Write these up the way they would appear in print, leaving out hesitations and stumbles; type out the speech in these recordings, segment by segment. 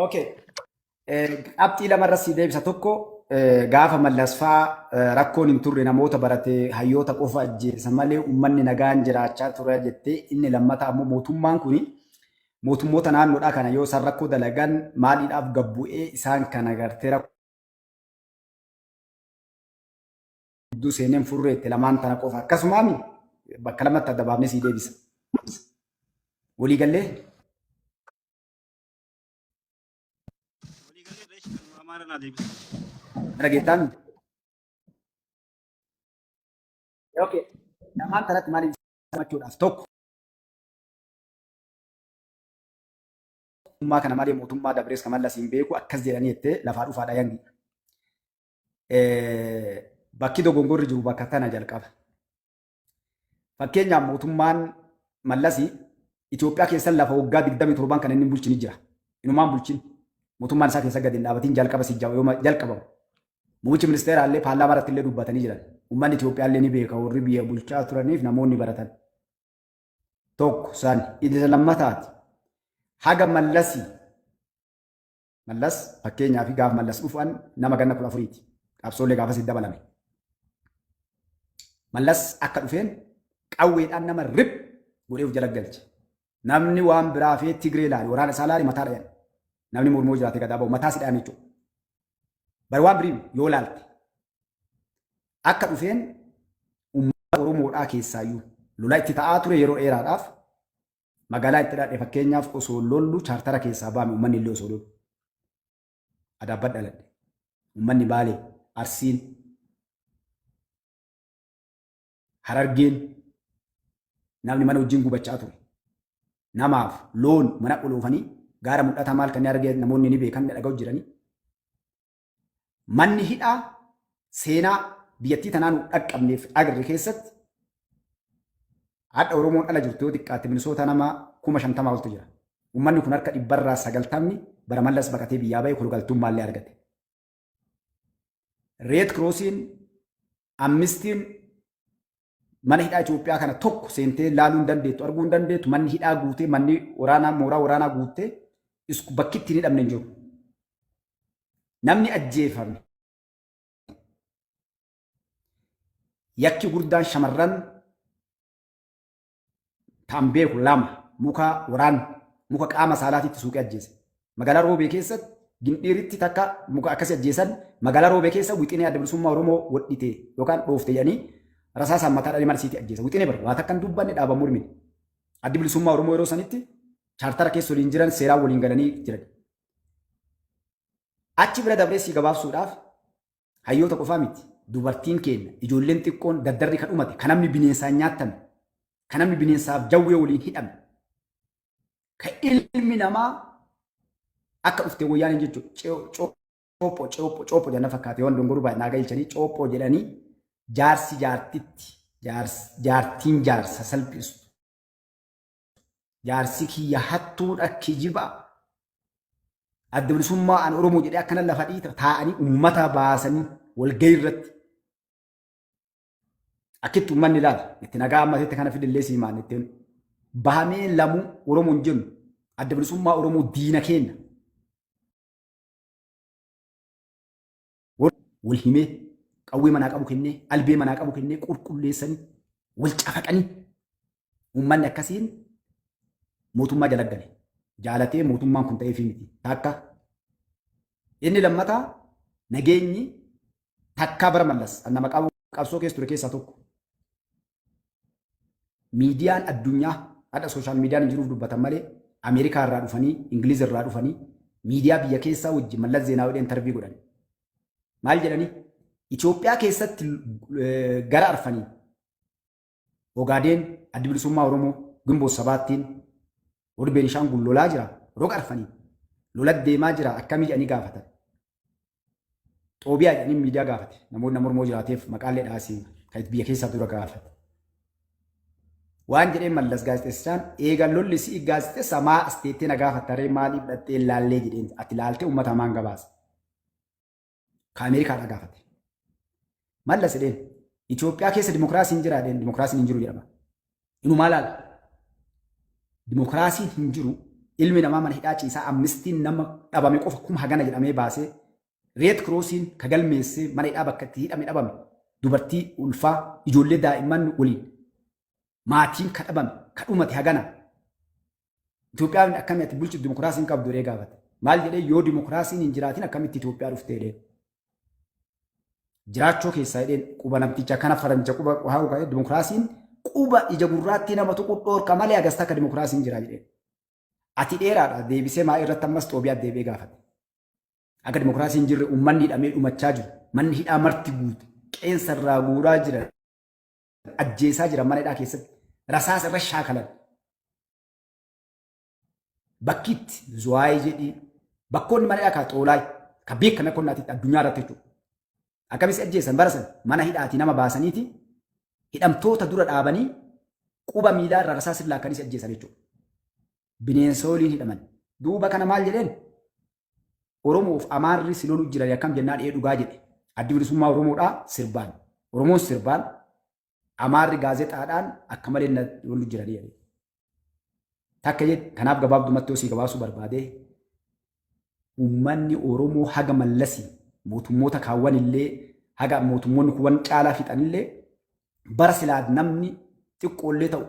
Okay. Qabxii lamarra si deebisa tokko gaafa mallasfaa rakkoon hin turre namoota barate hayyoota qofa ajjeessa malee uummanni nagaan jiraachaa ture jettee inni lammata ammoo mootummaan kuni mootummoota naannoodhaa kana yoo isaan rakkoo dalagan maaliidhaaf gabbu'ee isaan kana gartee rakkoo gidduu seeneen furreetti lamaan tana qofa akkasumaami bakka lamatti adda baafnee si deebisa. Waliigallee dhageettaan okay lamaan tanatti maaliif samachuudhaaf tokko mootummaa kana malee mootummaa dabrees kamallas hin beeku akkas jedhanii jettee lafaa dhufaadha yangi. Bakki dogongorri jiru bakka tana jalqaba. Fakkeenyaaf mootummaan mallasii Itoophiyaa keessa lafa waggaa 27 kan inni bulchin jira. Inumaan bulchin mootummaan isaa keessa gadi hin dhaabatiin jalqaba si jalqabamu. Muummichi ministeeraa illee paarlaamaa irratti illee dubbatanii jiran. Uummanni Itoophiyaa illee ni beeka warri biyya bulchaa turaniif namoonni baratan. Tokko san isa lammataati. Haga mallasii mallas fakkeenyaaf gaaf mallas dhufan nama ganna 14ti. Qabsoolee gaafas itti dabalame. Mallas akka dhufeen qawweedhaan nama rib godhee of jala galche. Namni waan biraa fi Tigree ilaali waraana isaa ilaali mataa dhayan. Namni mormoo jiraate gadaa ba'u mataa sidhaan jechuudha. Bari waan birii yoo laalte akka dhufeen uummata Oromoodhaa keessaayyuu lola itti ta'aa ture yeroo dheeraadhaaf magaalaa itti dhaadhe fakkeenyaaf osoo lollu chaartara keessaa baame uummanni illee osoo lolu. Adaabbat dhaladhe. Uummanni Baalee, Arsiin, Harargeen namni mana wajjin gubachaa ture. Namaaf loon mana qoloofanii gaara mul'ata maal kan argee namoonni ni beekan dhaga'u jiranii. Manni hidhaa seenaa biyyattii tanaan dhaqqabneef agarre keessatti haadha Oromoon ala jirtu yoo xiqqaatte Minisoota nama 50,000 oltu jira. Uummanni kun harka 190 bara mallas baqatee biyyaa ba'e kulugaltummaallee argate. Reed Kiroosiin ammistiin mana hidhaa Itoophiyaa kana tokko seentee laaluu hin dandeettu arguu hin dandeettu manni hidhaa guutee manni waraanaa mooraa waraanaa guutee bakki ittiin hidhamne hin jiru. Namni ajjeefame yakki guddaan shamarran ta'an beeku lama muka qaama saalaatiitti suuqee ajjeese. Magaalaa Roobee keessatti Gindhiiritti takka muka akkasii ajjeesan magaalaa Roobee keessa wixinee adda bilisummaa Oromoo wadhite yookaan dhoofte jedhanii rasaasaan mataa dhalee mana siitii ajjeesa. Wixinee bara waa takkan dubbanne dhaaba mormine. Addi bilisummaa Oromoo yeroo sanitti chaartara keessa waliin jiran seeraan waliin galanii jiran. Achi bira dabreessii gabaabsuudhaaf hayyoota qofaa miti. Dubartiin keenya ijoolleen xiqqoon daddarri kan dhumate kan namni bineensaan nyaatame kan namni bineensaaf jawwee waliin hidhame kan ilmi namaa akka dhuftee wayyaaniin jechuudha coopho jenna fakkaate waan dongoruu baay'ee naagaa ilchanii coopho jedhanii jaarsi jaartitti jaartiin jaarsa salphistu jaarsi kiyya hattuudha kijiba adda bilisummaa an Oromoo jedhee akkana lafa dhiita taa'anii uummata baasanii walgahii irratti akkitti uummanni ilaala itti nagaa ammatetti kana fidillee siimaan ittiin bahamee lamuu Oromoo hin jennu adda bilisummaa Oromoo diina keenya wal himee qawwee manaa qabu kennee albee manaa qabu kennee qulqulleessanii wal cafaqanii uummanni akkasiin mootummaa jala gale jaalatee mootummaan kun ta'eefii miti takka inni lammataa nageenyi takkaa bara mallas nama qabsoo keessa ture keessaa tokko miidiyaan addunyaa hadha sooshaal miidiyaan hin jiruuf dubbatan malee Ameerikaa irraa dhufanii Ingiliz irraa dhufanii miidiyaa biyya keessaa wajjin mallas zeenaawwadhee intarvii godhani. Maal jedhanii Itoophiyaa keessatti gara arfanii Ogaadeen addi bilisummaa Oromoo Gimboot sabaattiin warri Beenishaangul lolaa jira roga arfanii lola deemaa jira akkamii jedhanii gaafatan. Xoobiyaa jedhanii miidiyaa gaafate namoonni Oromoo jiraateef maqaalee dhaasii kan biyya keessaa dura gaafate. Waan jedhee mallas gaazexeessaan eegan lolli si gaazexeessa maa isteettee na gaafattaree maaliif dhattee laallee jedheen ati laaltee uummata maan gabaasa. Ka Ameerikaadha gaafate. Mallas jedheen Itoophiyaa keessa dimokiraasiin jira jedheen dimokiraasiin hin jiru jedhama. Inuu maal haala? Dimokiraasiin hin jiru ilmi namaa mana hidhaa ciisaa amnistiin nama dhabame qofa kuma hagana jedhamee baasee reet kiroosiin ka galmeessee mana hidhaa bakka itti hidhame dhabame dubartii ulfaa ijoollee daa'imman waliin maatiin ka dhabame ka dhumate hagana Itoophiyaan akkamitti bulchitu dimokiraasiin qabdu jedhee gaafate maal jedhee yoo dimokiraasiin hin jiraatin akkamitti Itoophiyaa dhuftee jedhee jiraachoo keessaa jedheen quba namticha kana faranja quba haa ugaa dimokiraasiin quba ija gurraatti nama tuqu dhoorka malee agasta akka dimokiraasiin jira jedhee ati dheeraadha deebisee maa irratti ammas xoobiyaa deebee gaafate akka dimokiraasiin jirre uummanni hidhamee dhumachaa jiru manni hidhaa marti guute qeensa irraa guuraa jira ajjeesaa jira mana hidhaa keessatti rasaasa irra shaakalan bakkitti zuwaayee jedhii bakkoonni mana hidhaa ka xoolaay ka beekame konnaatitti addunyaa irratti jechuudha. Akkamitti ajjeesan barasan mana hidhaati nama baasaniiti hidhamtoota dura dhaabanii quba miilaa irraa rasaasa laakkanis ajjeesan jechuudha. Bineensoliin hidhaman duuba kana maal jedheen Oromoof Amaarri si loluu jiran akkam jennaan dhugaa jedhe addi bilisummaa Oromoodhaa sirbaan Oromoon sirbaan Amaarri gaazexaadhaan akka malee loluu jiranii jedhe. Takka jedhe kanaaf gabaabdumatti osii gabaasuu barbaadee uummanni Oromoo haga mallasii mootummoota kaawwan illee haga mootummoonni kuwwan caalaa fixan illee bara silaa namni xiqqoollee ta'u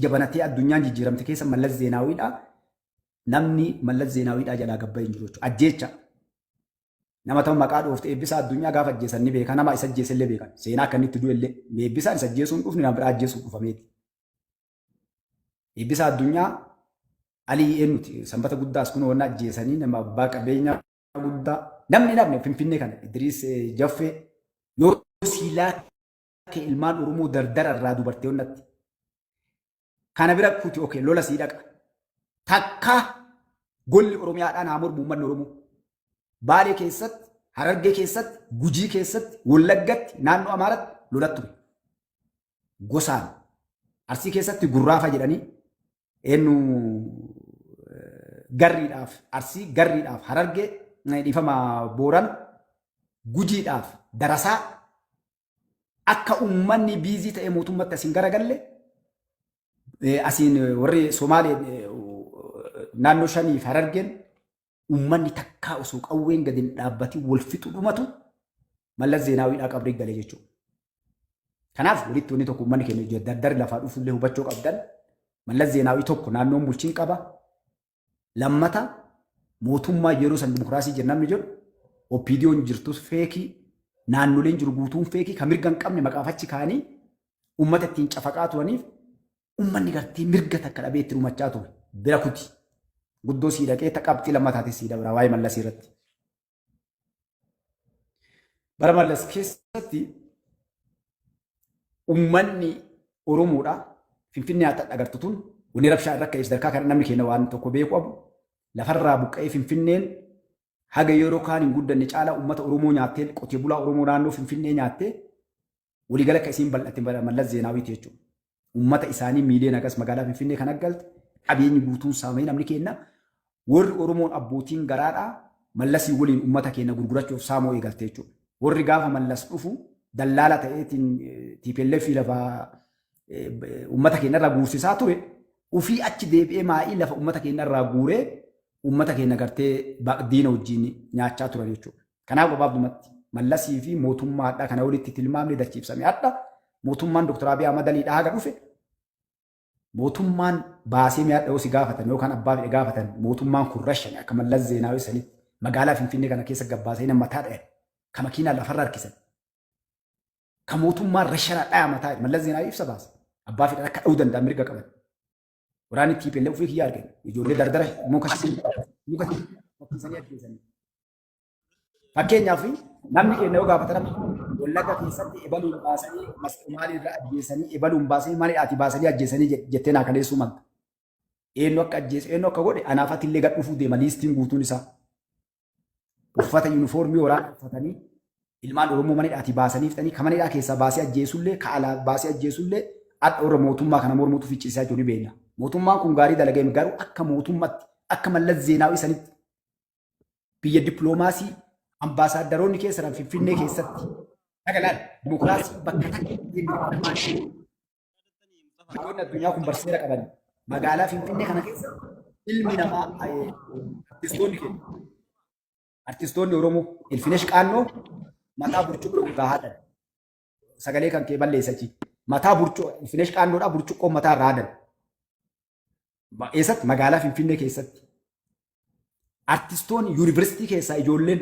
ija banatee addunyaan jijjiiramte keessa Mallas Zeenaawiidha. Namni Mallas Zeenaawiidha jalaa gabbaa hin jiru jechuudha. Ajjeecha nama ta'u maqaa dhoofte eebbisaa addunyaa gaafa ajjeesan ni beeka nama isa ajjeese illee beekan seenaa akka inni itti du'e illee eebbisaan isa ajjeesuun dhufni nama biraa ajjeesuun dhufameeti. Eebbisaa addunyaa alii eenyuti sanbata guddaas kun wanna ajjeesanii nama abbaa qabeenya guddaa namni namni Finfinnee kana Idriis Jaffee yoo siilaa ke ilmaan Oromoo dardara irraa dubartee onnatti kana bira kuti okay lola sii dhaqa takka golli Oromiyaadhaan haa mormu uummanni Oromoo Baalee keessatti Harargee keessatti Gujii keessatti Wallaggatti naannoo Amaaraatti lolatti ture gosaan Arsii keessatti gurraafa jedhanii eenyu garriidhaaf Arsii garriidhaaf Harargee dhiifama Booran Gujiidhaaf Darasaa akka uummanni biizii ta'e mootummaatti asiin garagalle asiin warri Somaalee naannoo shaniif Harargeen uummanni takkaa osoo qawween gadi hin dhaabbatiin wal fixu dhumatu Mallas Zeenaawiidhaa qabrii galee jechuudha. Kanaaf walitti wanni tokko uummanni keenya dardara lafaa dhufullee hubachuu qabdan Mallas Zeenaawii tokko naannoon bulchiin qaba. Lammata mootummaa yeroo san dimokiraasii jennaan jedhu OPDO'n jirtus feekii naannoleen jiru guutuun feekii kan mirga hin qabne maqaafachi kaanii uummata ittiin cafaqaa turaniif uummanni gartee mirga takka dhabee itti dhumachaa ture bira kuti guddoo sii dhaqee qabxii lammataatis sii dabra waa'ee Mallas irratti. Bara Mallas keessatti uummanni Oromoodhaa Finfinnee haa agartu tun wanni rabshaa irra ka'ee sadarkaa kana namni keenya waan tokko beeku qabu lafarraa buqqa'ee Finfinneen haga yeroo kaan hin guddanne caalaa uummata Oromoo nyaattee qotee bulaa Oromoo naannoo Finfinnee nyaattee waliigala akka isiin bal'atte Mallas Zeenaawiiti jechuudha. Uummata isaanii miiliyoona akkas magaalaa Finfinnee kan aggalte qabeenyi guutuun saamee namni keenya warri Oromoon abbootiin garaadhaa Mallasii waliin uummata keenya gurgurachuuf saamoo eegalte jechuudha. Warri gaafa Mallas dhufu dallaala ta'eetiin TPLF lafaa uummata keenya irraa guursisaa ture ufii achi deebi'ee maa'ii lafa uummata keenya irraa guuree uummata keenya gartee diina wajjin nyaachaa turan jechuudha. Kanaaf gabaabdumatti Mallasii fi mootummaadhaa kana walitti tilmaamni dachiifsame adda mootummaan Dr. Abiy Ahmad Aliidhaa haga dhufe mootummaan baasee mi'aadha osii gaafatan yookaan abbaa fedhe gaafatan mootummaan kun rashan akka Mallas Zeenaawii sanitti magaalaa Finfinnee kana keessa gabbaasee nama mataa dha'e kan makiinaa lafarra harkisan kan mootummaan rashanaa dhaya mataa Mallas Zeenaawii ibsa baase abbaa fedhan akka dha'uu danda'an mirga qaban. Waraanni TPLF ofii kiyyaa argina ijoollee dardara muka sanii ajjeesanii. Fakkeenyaaf namni keenya yoo gaafatan Wallagga keessatti ebaluun baasanii maalirraa ajjeesanii ebaluun baasanii maalidhaati baasanii ajjeesanii jettee naa kaleessuu malta. Eenyu akka ajjeese eenyu akka godhe anaafatti illee gad dhufuu deema liistiin guutuun isaa. Uffata yuunifoormii waraanaa uffatanii ilmaan Oromoo manidhaati baasanii fixanii kan manidhaa keessaa baasee ajjeesullee ka alaa baasee ajjeesullee adda warra mootummaa kana mormuutu ficciisaa jiru ni beekna. Mootummaan kun gaarii dalagee garuu akka mootummaatti akka Mallas Zeenaawii sanitti biyya dippiloomaasii ambaasaaddoroonni keessa Finfinnee keessatti dhagalaan dimokiraasii bakka takka biyyoonni addunyaa kun barsiisa qaban magaalaa Finfinnee kana keessa ilmi namaa artistoonni Oromoo Ilfinesh Qaannoo mataa burcuqqoo irraa haadhan sagalee kan kee balleessachi mataa burcuqqoo Ilfinesh Qaannoodhaa burcuqqoo mataa irraa haadhan eessatti magaalaa Finfinnee keessatti artistoonni yuunivarsiitii keessaa ijoolleen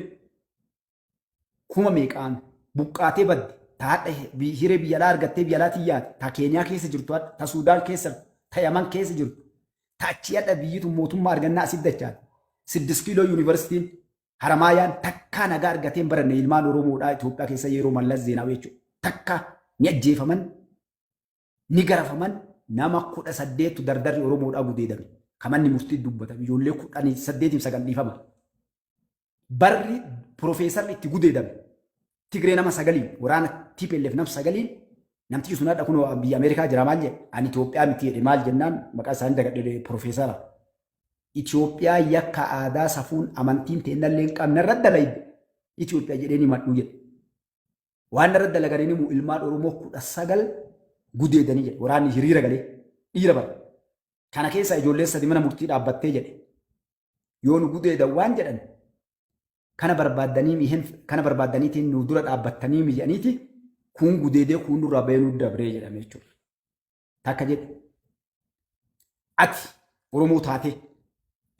kuma meeqaan buqqaatee badde taadha hiree biyya alaa argattee biyya alaatii yaate ta Keeniyaa keessa jirtu ta Suudaan keessa ta Yaman keessa jirtu ta achi hadha biyyitu mootummaa argannaa asitti dachaate 6 kiiloo yuunivarsiitiin Haramaayaan takkaa nagaa argateen baranne ilmaan Oromoodhaa Itoophiyaa keessa yeroo Mallas Zeenaawii jechuudha. Takka ni ajjeefaman ni garafaman nama 18tu dardarri Oromoodhaa gudeedame. Kamanni murtii dubbatan ijoollee 18 dhiifama. Barri Profeesarri itti gudeedame. Tigree nama 9 waraana TPLF nama 9 namtichi sun hadha kun biyya Ameerikaa jira maal jedhe ani Itoophiyaa miti jedhe maal jennaan maqaa isaanii dagadhe Profeesara. Itoophiyaa yakka aadaa safuun amantiin teennallee hin qabne irratti dalayde Itoophiyaa jedheen himadhu jedhe. Waan irratti dalaganiin immoo ilmaan Oromoo 19 gudeedanii jedhe waraanni hiriira galee dhiira bara. Kana keessa ijoolleen 3 mana murtii dhaabbattee jedhe. Yoo nu gudeedan waan jedhan kana barbaaddaniitiin nu dura dhaabbattanii miyyaniiti kun gudeedee kun nurraa bahee nu dabree jedhame jechuudha. Takka jedhe ati Oromoo taatee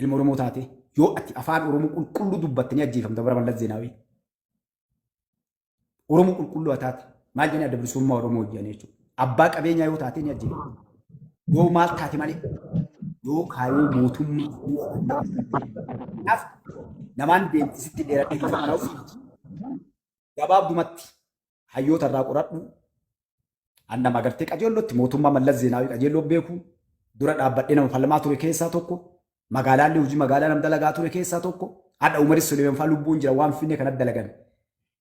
ilma Oromoo taate yoo ati afaan Oromoo qulqulluu dubbattanii ajjeefamta bara Mallas Zeenaawii. Oromoo qulqulluu taate maal jenni adda bilisummaa Oromoo hojjanii jechuudha. Abbaa qabeenyaa yoo taate ni ajjeefamta. Yoo maal taate malee yoo kaayoo mootummaa namaan deemtisitti dheeradhee kana ofiiti. Gabaabdumatti hayyoota irraa qoradhu annama agartee qajeellotti mootummaa Mallas Zeenaawii qajeelloo beeku dura dhaabbadhee nama falmaa ture keessaa tokko. Magaalaan hojii magaalaa nam dalagaa ture keessaa tokko hadha Umaris Suleeman fa'aa lubbuun jira waan Finfinnee kanatti dalagan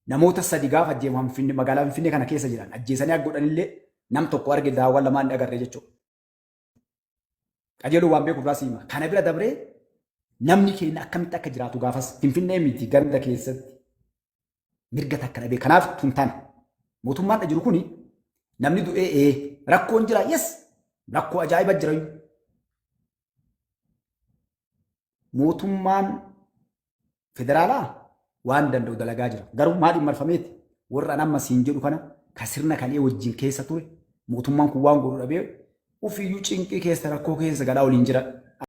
namoota 3 gaafa ajjeefaman Finfinnee magaalaa Finfinnee kana keessa jiran ajjeesanii aggodhanillee nam tokko arge daawwan lamaan agarree jechuudha. Qajeeluu waan beeku irraa siima. Kana bira dabree namni keenya akkamitti akka jiraatu gaafas Finfinnee miti ganda keessatti mirga takka dhabee kanaaf tuntaan mootummaan jiru kuni namni du'ee rakkoon jira yes rakkoo ajaa'iba jira. Mootummaan federaalaa waan danda'u dalagaa jira. Garuu maaliif marfameeti warra nama siin jedhu kana ka sirna kanee wajjin keessa ture mootummaan kun waan godhu dhabee ofiiyyuu cinqii keessa rakkoo keessa gadaa waliin jira.